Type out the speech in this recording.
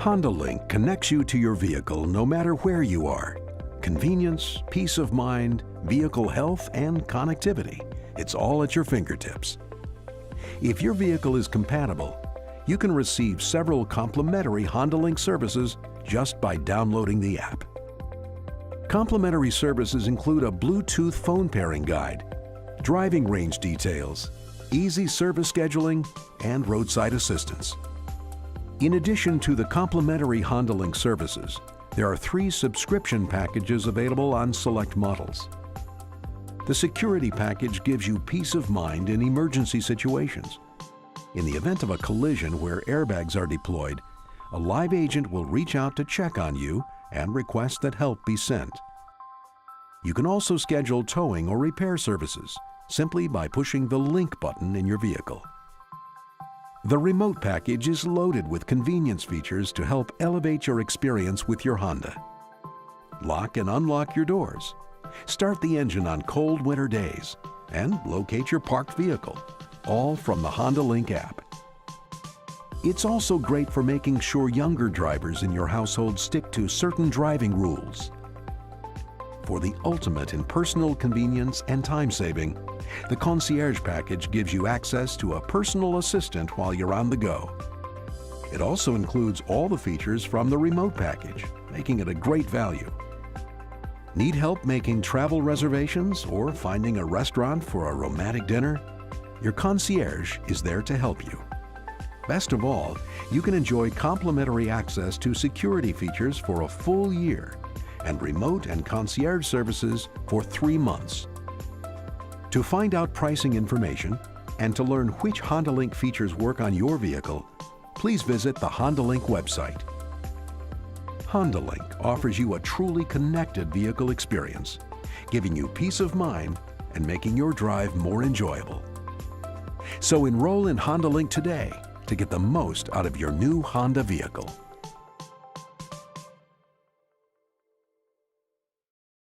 HondaLink connects you to your vehicle no matter where you are. Convenience, peace of mind, vehicle health, and connectivity. It's all at your fingertips. If your vehicle is compatible, you can receive several complimentary HondaLink services just by downloading the app. Complimentary services include a Bluetooth phone pairing guide, driving range details, easy service scheduling, and roadside assistance. In addition to the complimentary HondaLink services, there are 3 subscription packages available on select models. The security package gives you peace of mind in emergency situations. In the event of a collision where airbags are deployed, a live agent will reach out to check on you and request that help be sent. You can also schedule towing or repair services simply by pushing the link button in your vehicle. The remote package is loaded with convenience features to help elevate your experience with your Honda. Lock and unlock your doors, start the engine on cold winter days, and locate your parked vehicle, all from the HondaLink app. It's also great for making sure younger drivers in your household stick to certain driving rules. For the ultimate in personal convenience and time saving, the Concierge package gives you access to a personal assistant while you're on the go. It also includes all the features from the remote package, making it a great value. Need help making travel reservations or finding a restaurant for a romantic dinner? Your Concierge is there to help you. Best of all, you can enjoy complimentary access to security features for a full year and remote and concierge services for 3 months. To find out pricing information and to learn which HondaLink features work on your vehicle, please visit the HondaLink website. HondaLink offers you a truly connected vehicle experience, giving you peace of mind and making your drive more enjoyable. So enroll in HondaLink today to get the most out of your new Honda vehicle.